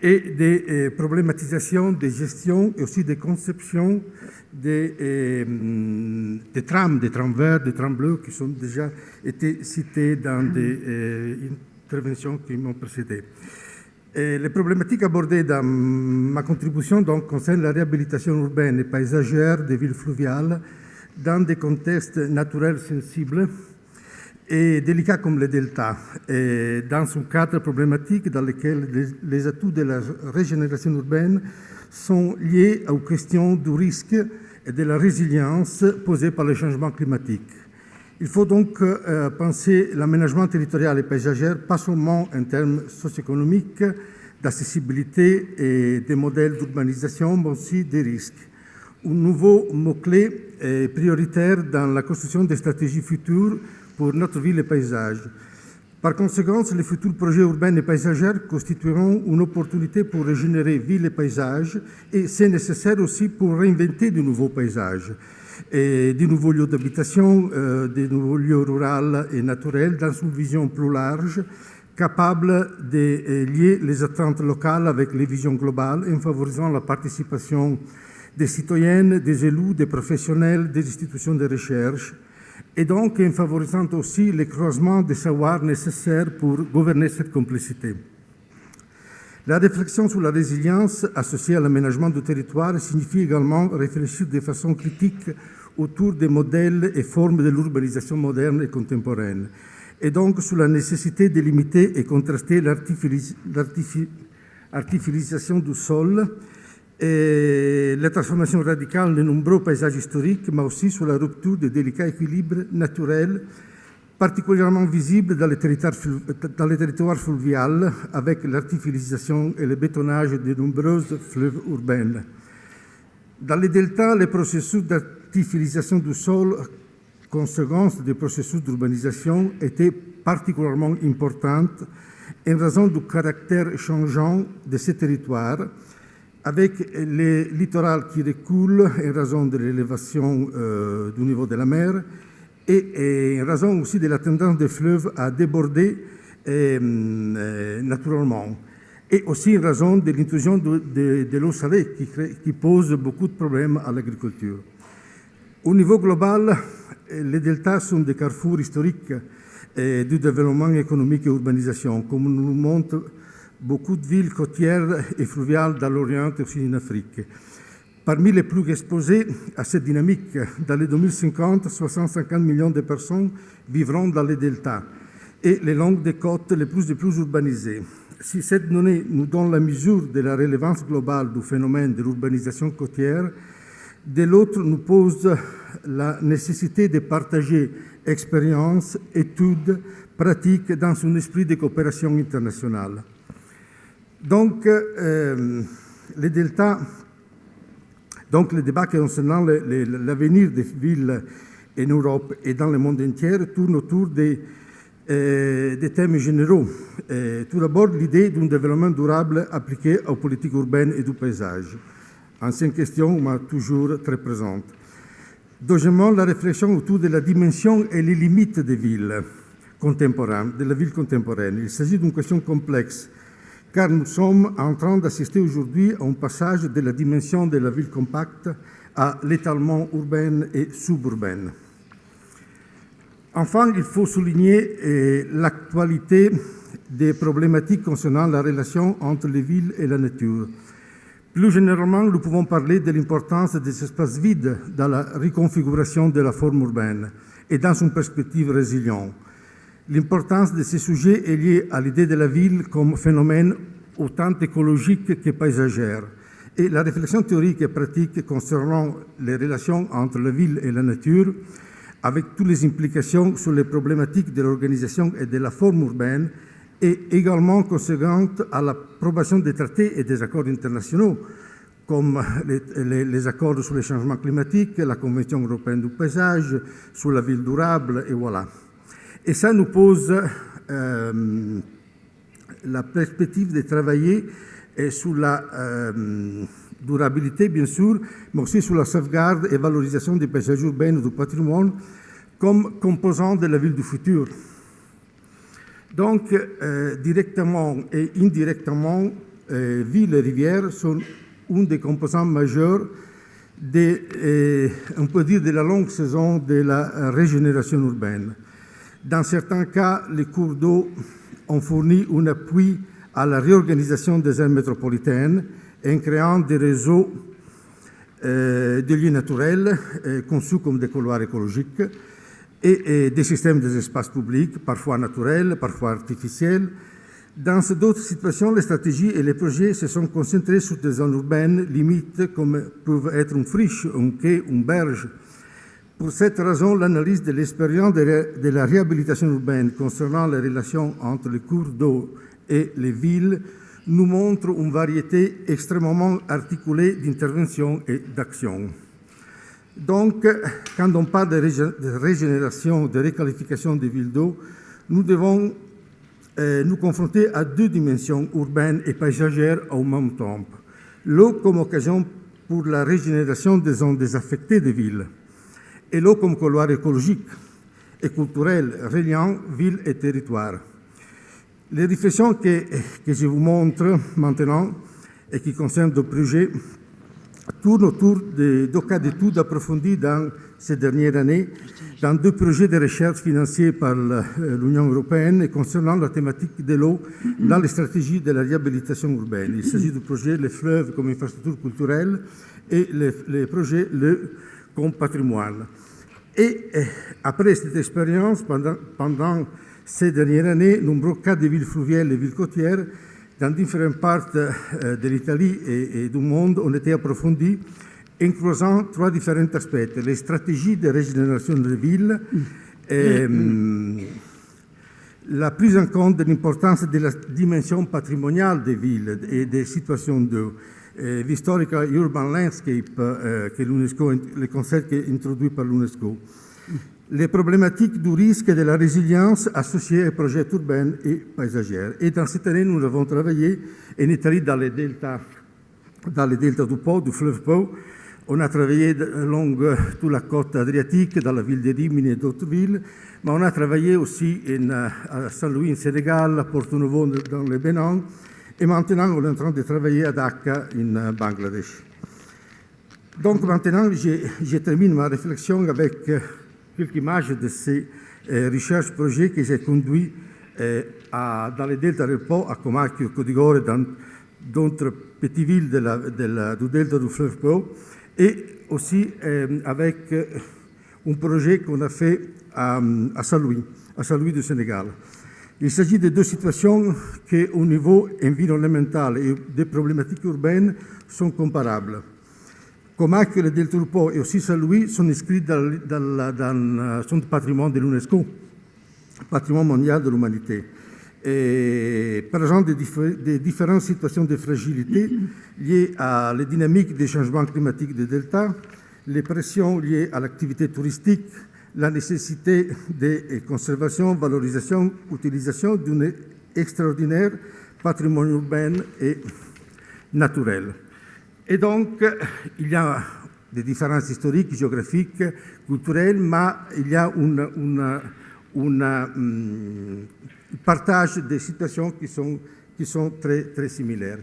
et des problématisations de gestion et aussi des conceptions des trams verts, des trams bleus qui sont déjà été cités dans des interventions qui m'ont précédé. Et les problématiques abordées dans ma contribution donc, concernent la réhabilitation urbaine et paysagère des villes fluviales dans des contextes naturels sensibles et délicats comme les deltas, et dans un cadre problématique dans lequel les atouts de la régénération urbaine sont liés aux questions du risque et de la résilience posées par le changement climatique. Il faut donc penser l'aménagement territorial et paysagère, pas seulement en termes socio-économiques, d'accessibilité et des modèles d'urbanisation, mais aussi des risques. Un nouveau mot-clé est prioritaire dans la construction des stratégies futures pour notre ville et paysage. Par conséquent, les futurs projets urbains et paysagers constitueront une opportunité pour régénérer ville et paysage, et c'est nécessaire aussi pour réinventer de nouveaux paysages, et de nouveaux lieux d'habitation, de nouveaux lieux ruraux et naturels dans une vision plus large, capable de lier les attentes locales avec les visions globales en favorisant la participation des citoyennes, des élus, des professionnels, des institutions de recherche, et donc en favorisant aussi le croisement des savoirs nécessaires pour gouverner cette complexité. La réflexion sur la résilience associée à l'aménagement du territoire signifie également réfléchir de façon critique autour des modèles et formes de l'urbanisation moderne et contemporaine, et donc sur la nécessité de limiter et contraster l'artificialisation du sol et la transformation radicale de nombreux paysages historiques, mais aussi sur la rupture des délicats équilibres naturels, particulièrement visibles dans les territoires fluviaux, avec l'artificialisation et le bétonnage de nombreuses fleuves urbaines. Dans les deltas, les processus d'artificialisation du sol, conséquence des processus d'urbanisation, étaient particulièrement importantes en raison du caractère changeant de ces territoires, avec les littoraux qui reculent en raison de l'élévation du niveau de la mer et en raison aussi de la tendance des fleuves à déborder naturellement, et aussi en raison de l'intrusion de l'eau salée qui pose beaucoup de problèmes à l'agriculture. Au niveau global, les deltas sont des carrefours historiques du développement économique et urbanisation, comme nous montrent beaucoup de villes côtières et fluviales dans l'Orient et aussi en Afrique. Parmi les plus exposés à cette dynamique, dans les 2050, 650 millions de personnes vivront dans les deltas et les longues des côtes les plus urbanisées. Si cette donnée nous donne la mesure de la rélevance globale du phénomène de l'urbanisation côtière, de l'autre nous pose la nécessité de partager expériences, études, pratiques dans un esprit de coopération internationale. Donc, les deltas, donc le débat concernant l'avenir des villes en Europe et dans le monde entier tourne autour des thèmes généraux. Tout d'abord, l'idée d'un développement durable appliqué aux politiques urbaines et du paysage. Ancienne question, mais toujours très présente. Deuxièmement, la réflexion autour de la dimension et les limites des villes contemporaines, de la ville contemporaine. Il s'agit d'une question complexe, car nous sommes en train d'assister aujourd'hui à un passage de la dimension de la ville compacte à l'étalement urbain et suburbain. Enfin, il faut souligner l'actualité des problématiques concernant la relation entre les villes et la nature. Plus généralement, nous pouvons parler de l'importance des espaces vides dans la reconfiguration de la forme urbaine et dans une perspective résiliente. L'importance de ces sujets est liée à l'idée de la ville comme phénomène autant écologique que paysagère. Et la réflexion théorique et pratique concernant les relations entre la ville et la nature, avec toutes les implications sur les problématiques de l'organisation et de la forme urbaine, est également conséquente à l'approbation des traités et des accords internationaux, comme les accords sur les changements climatiques, la Convention européenne du paysage, sur la ville durable, et voilà. Et ça nous pose la perspective de travailler sur la durabilité, bien sûr, mais aussi sur la sauvegarde et valorisation des paysages urbains et du patrimoine comme composants de la ville du futur. Donc, directement et indirectement, villes et rivières sont un des composants majeurs on peut dire, de la longue saison de la régénération urbaine. Dans certains cas, les cours d'eau ont fourni un appui à la réorganisation des aires métropolitaines en créant des réseaux de lieux naturels conçus comme des couloirs écologiques et des systèmes des espaces publics, parfois naturels, parfois artificiels. Dans d'autres situations, les stratégies et les projets se sont concentrés sur des zones urbaines limites comme peuvent être une friche, un quai, une berge. Pour cette raison, l'analyse de l'expérience de la réhabilitation urbaine concernant les relations entre les cours d'eau et les villes nous montre une variété extrêmement articulée d'interventions et d'actions. Donc, quand on parle de régénération, de requalification des villes d'eau, nous devons nous confronter à deux dimensions urbaines et paysagères au même temps. L'eau comme occasion pour la régénération des zones désaffectées des villes et l'eau comme couloir écologique et culturel reliant ville et territoire. Les réflexions que je vous montre maintenant et qui concernent le projet tournent autour de deux cas d'études approfondies dans ces dernières années dans deux projets de recherche financés par l'Union européenne concernant la thématique de l'eau dans les stratégies de la réhabilitation urbaine. Il s'agit du projet Les fleuves comme infrastructure culturelle et le projet Le comme patrimoine. Et après cette expérience, pendant ces dernières années, nombreux cas de villes fluviales et villes côtières dans différentes parties de l'Italie et du monde ont été approfondis, incluant trois différents aspects. Les stratégies de régénération des villes, la prise en compte de l'importance de la dimension patrimoniale des villes et des situations d'eau, l'Historical Urban Landscape, que l'UNESCO, le concept introduit par l'UNESCO, les problématiques du risque et de la résilience associées aux projets urbains et paysagers. Et dans cette année, nous avons travaillé en Italie dans les deltas du Po, du fleuve Po. On a travaillé long toute la côte adriatique, dans la ville de Rimini et d'autres villes, mais on a travaillé aussi à Saint-Louis, en Sénégal, à Porto-Novo, dans le Bénin, et maintenant on est en train de travailler à Dhaka, en Bangladesh. Donc maintenant, je termine ma réflexion avec quelques images de ces recherches-projets que j'ai conduits dans le delta del Po, à Comacchio, Codigore, dans d'autres petites villes du delta du fleuve Po, et aussi avec un projet qu'on a fait à Saint-Louis du Sénégal. Il s'agit de deux situations qui, au niveau environnemental et des problématiques urbaines, sont comparables. Comacchio, le delta du Po et aussi Saint-Louis sont inscrits dans son patrimoine de l'UNESCO, patrimoine mondial de l'humanité. Et présentent des différentes situations de fragilité liées à la dynamique des changements climatiques des deltas, les pressions liées à l'activité touristique, la nécessité de conservation, valorisation, utilisation d'un extraordinaire patrimoine urbain et naturel. Et donc, il y a des différences historiques, géographiques, culturelles, mais il y a un partage des situations qui sont très, très similaires.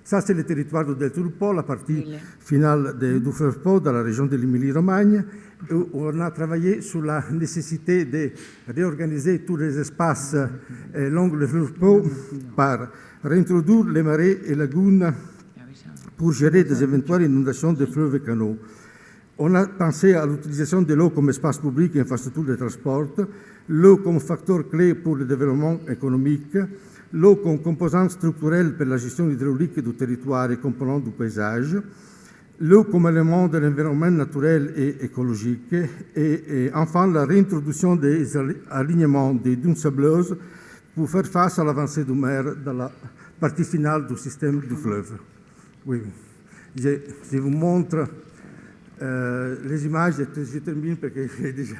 Ça, c'est le territoire du delta du Po, la partie finale du fleuve Po, dans la région de l'Émilie-Romagne, où on a travaillé sur la nécessité de réorganiser tous les espaces long le fleuve Po par réintroduire les marais et lagunes pour gérer des éventuelles inondations de fleuves et canaux. On a pensé à l'utilisation de l'eau comme espace public et infrastructure de transport, l'eau comme facteur clé pour le développement économique, l'eau comme composante structurelle pour la gestion hydraulique du territoire et composant du paysage, l'eau comme élément de l'environnement naturel et écologique, et enfin la réintroduction des alignements des dunes sableuses pour faire face à l'avancée de mer dans la partie finale du système du fleuve. Oui, je vous montre les images, je termine parce que j'ai déjà...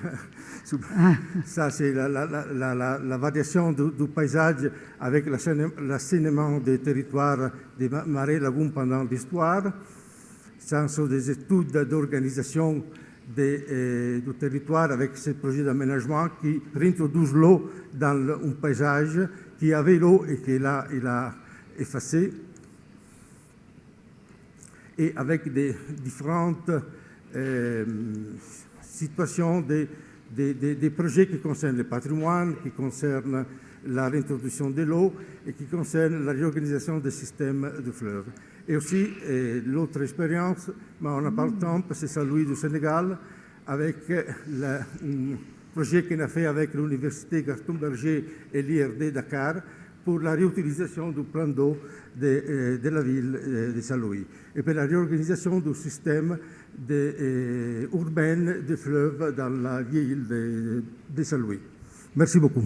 Ça, c'est la variation du paysage avec l'assainissement des territoires des marais lagunes pendant l'histoire. Ça sont des études d'organisation du territoire avec ces projets d'aménagement qui réintroduisent l'eau dans un paysage qui avait l'eau et qu'il a effacé. Et avec des différentes situations, des projets qui concernent le patrimoine, qui concernent la réintroduction de l'eau et qui concerne la réorganisation des systèmes de fleuves. Et aussi, l'autre expérience, mais on n'a pas le temps, c'est celui du Sénégal, avec un projet qu'on a fait avec l'Université Gaston Berger et l'IRD Dakar pour la réutilisation du plan d'eau de la ville de Saint-Louis et pour la réorganisation du système urbain des fleuves dans la ville de Saint-Louis. Merci beaucoup.